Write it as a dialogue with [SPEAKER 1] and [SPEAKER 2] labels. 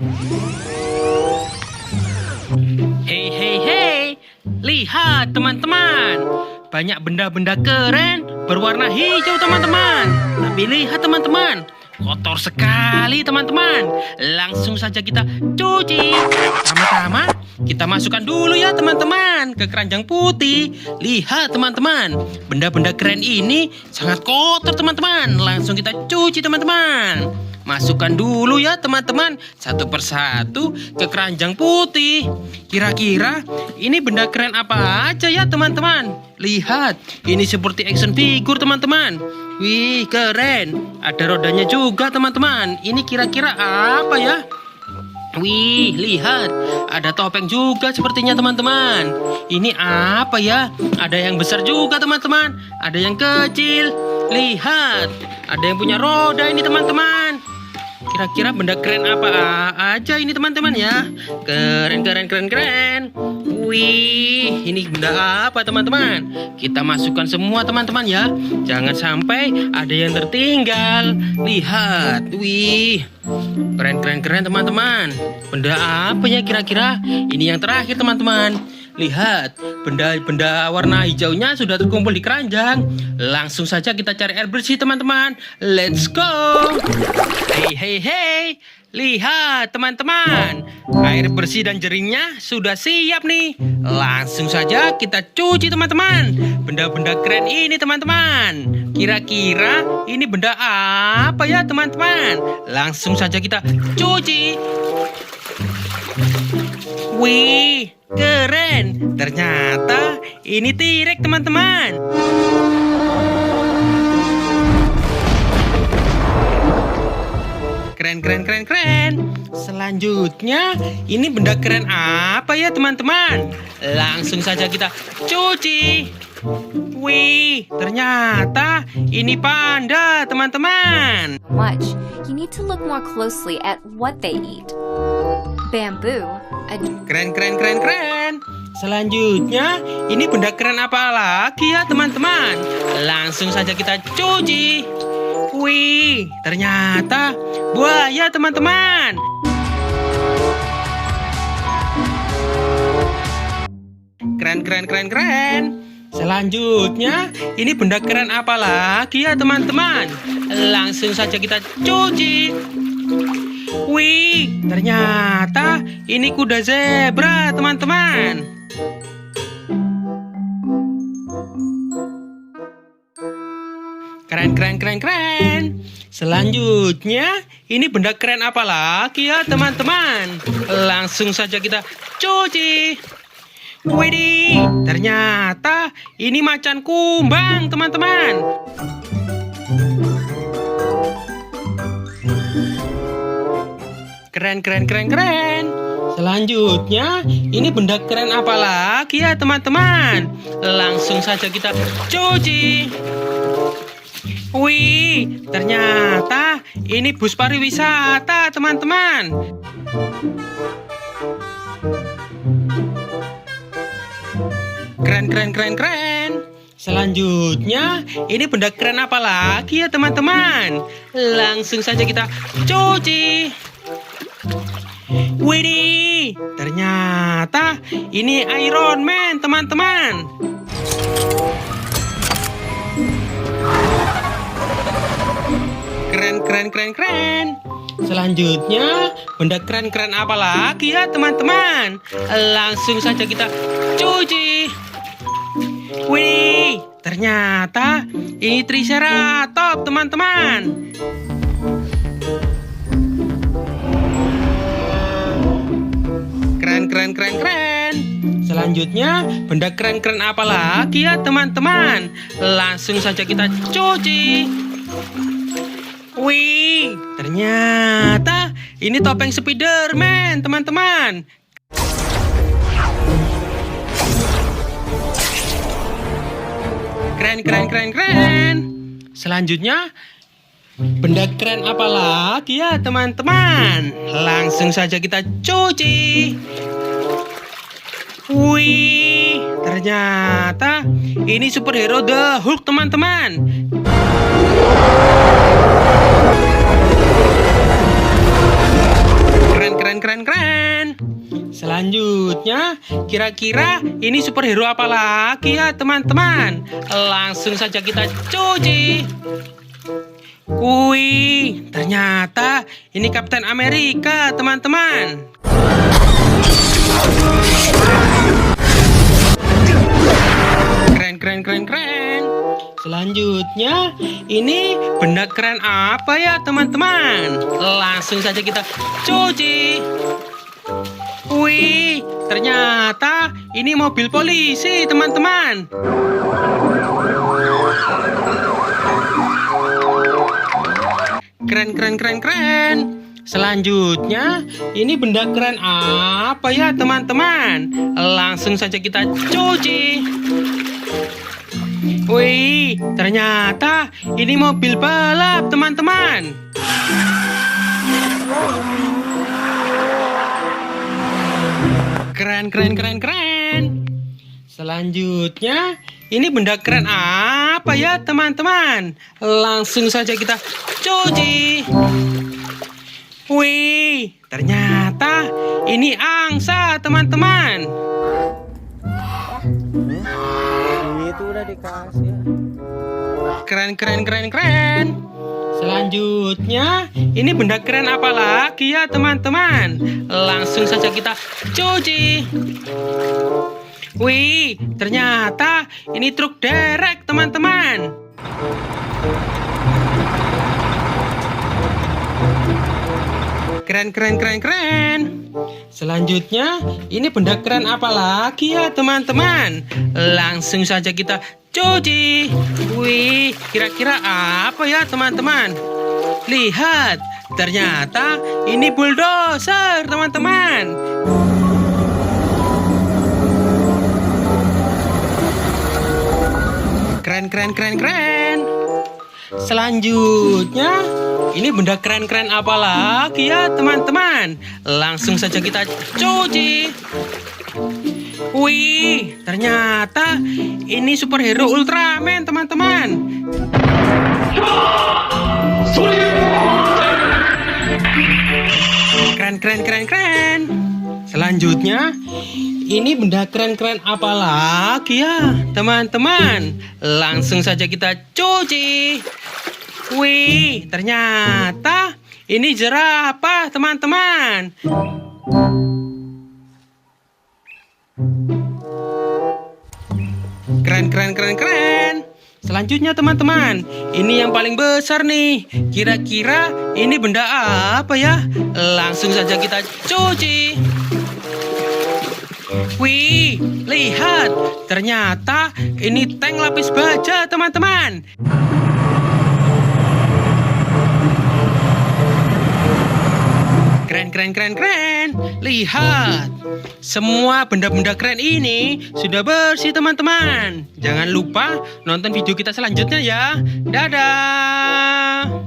[SPEAKER 1] Hei, hei, hei, lihat teman-teman, banyak benda-benda keren berwarna hijau teman-teman. Tapi lihat teman-teman, kotor sekali teman-teman. Langsung saja kita cuci. Pertama-tama kita masukkan dulu ya teman-teman ke keranjang putih. Lihat teman-teman, benda-benda keren ini sangat kotor teman-teman. Langsung kita cuci teman-teman. Masukkan dulu ya teman-teman, satu persatu ke keranjang putih. Kira-kira ini benda keren apa aja ya teman-teman? Lihat, ini seperti action figure teman-teman. Wih, keren. Ada rodanya juga teman-teman. Ini kira-kira apa ya? Wih, lihat, ada topeng juga sepertinya teman-teman. Ini apa ya? Ada yang besar juga teman-teman. Ada yang kecil. Lihat, ada yang punya roda ini teman-teman. Kira-kira benda keren apa aja ini teman-teman ya? Keren, keren, keren, keren. Wih, ini benda apa teman-teman? Kita masukkan semua teman-teman ya. Jangan sampai ada yang tertinggal. Lihat, wih, keren, keren, keren teman-teman. Benda apa ya kira-kira? Ini yang terakhir teman-teman. Lihat, benda-benda warna hijaunya sudah terkumpul di keranjang. Langsung saja kita cari air bersih teman-teman. Let's go. Hei, hei, hei. Lihat teman-teman, air bersih dan jeringnya sudah siap nih. Langsung saja kita cuci teman-teman. Benda-benda keren ini teman-teman. Kira-kira ini benda apa ya teman-teman? Langsung saja kita cuci. Wih, keren. Ternyata ini T-Rex teman-teman. Keren, keren, keren, keren. Selanjutnya, ini benda keren apa ya teman-teman? Langsung saja kita cuci. Wih, ternyata ini panda teman-teman.
[SPEAKER 2] Much, you need to look more closely at what they eat. Bamboo,
[SPEAKER 1] Keren, keren, keren, keren. Selanjutnya, ini benda keren apa lagi ya teman-teman? Langsung saja kita cuci. Wih, ternyata buaya teman-teman. Keren, keren, keren, keren. Selanjutnya, ini benda keren apa lagi ya teman-teman? Langsung saja kita cuci. Wih, ternyata ini kuda zebra teman-teman. Keren, keren, keren, keren. Selanjutnya, ini benda keren apa lagi ya teman-teman? Langsung saja kita cuci. Widih, ternyata ini macan kumbang teman-teman. Keren, keren, keren, keren. Selanjutnya, ini benda keren apa lagi ya teman-teman? Langsung saja kita cuci. Wih, ternyata ini bus pariwisata teman-teman. Keren, keren, keren, keren. Selanjutnya, ini benda keren apa lagi ya teman-teman? Langsung saja kita cuci. Widih, ternyata ini Iron Man teman-teman. Keren, keren, keren, keren. Selanjutnya, benda keren-keren apa lagi ya teman-teman? Langsung saja kita cuci. Wih, ternyata ini Triceratops teman-teman. Keren, keren, keren, keren. Selanjutnya, benda keren-keren apa lagi ya teman-teman? Langsung saja kita cuci. Wih, ternyata ini topeng Spiderman teman-teman. Keren, keren, keren, keren. Selanjutnya, benda keren apa lagi ya teman-teman? Langsung saja kita cuci. Wih, ternyata ini superhero The Hulk teman-teman. Keren, keren, Keren, keren, keren. Selanjutnya, kira-kira ini superhero apa lagi ya teman-teman? Langsung saja kita cuci. Wih, ternyata ini Kapten Amerika teman-teman. Keren, keren, keren, keren. Selanjutnya, ini benda keren apa ya teman-teman? Langsung saja kita cuci. Wih, ternyata ini mobil polisi teman-teman. Keren, keren, keren, keren. Selanjutnya, ini benda keren apa ya teman-teman? Langsung saja kita cuci. Wih, ternyata ini mobil balap teman-teman. Keren, keren, keren, keren. Selanjutnya, ini benda keren apa ya teman-teman? Langsung saja kita cuci. Wih, ternyata ini angsa teman-teman.
[SPEAKER 3] Itu udah dikasih.
[SPEAKER 1] Keren, keren, keren, keren. Selanjutnya, ini benda keren apa lagi ya teman-teman? Langsung saja kita cuci. Wih, ternyata ini truk derek teman-teman. Keren, keren, keren, keren. Selanjutnya, ini benda keren apa lagi ya teman-teman? Langsung saja kita cuci. Wih, kira-kira apa ya teman-teman? Lihat, ternyata ini bulldozer teman-teman. Keren, keren, keren, keren. Selanjutnya, ini benda keren-keren apa lagi ya teman-teman? Langsung saja kita cuci. Wih, ternyata ini superhero Ultraman teman-teman. Keren, keren, keren, keren. Selanjutnya, ini benda keren-keren apa lagi ya teman-teman? Langsung saja kita cuci. Wih, ternyata ini jerapah teman-teman. Keren, keren, keren, keren. Selanjutnya teman-teman, ini yang paling besar nih. Kira-kira ini benda apa ya? Langsung saja kita cuci. Wih, lihat, ternyata ini tank lapis baja teman-teman. Keren, keren, keren, keren. Lihat, semua benda-benda keren ini sudah bersih teman-teman. Jangan lupa nonton video kita selanjutnya ya. Dadah.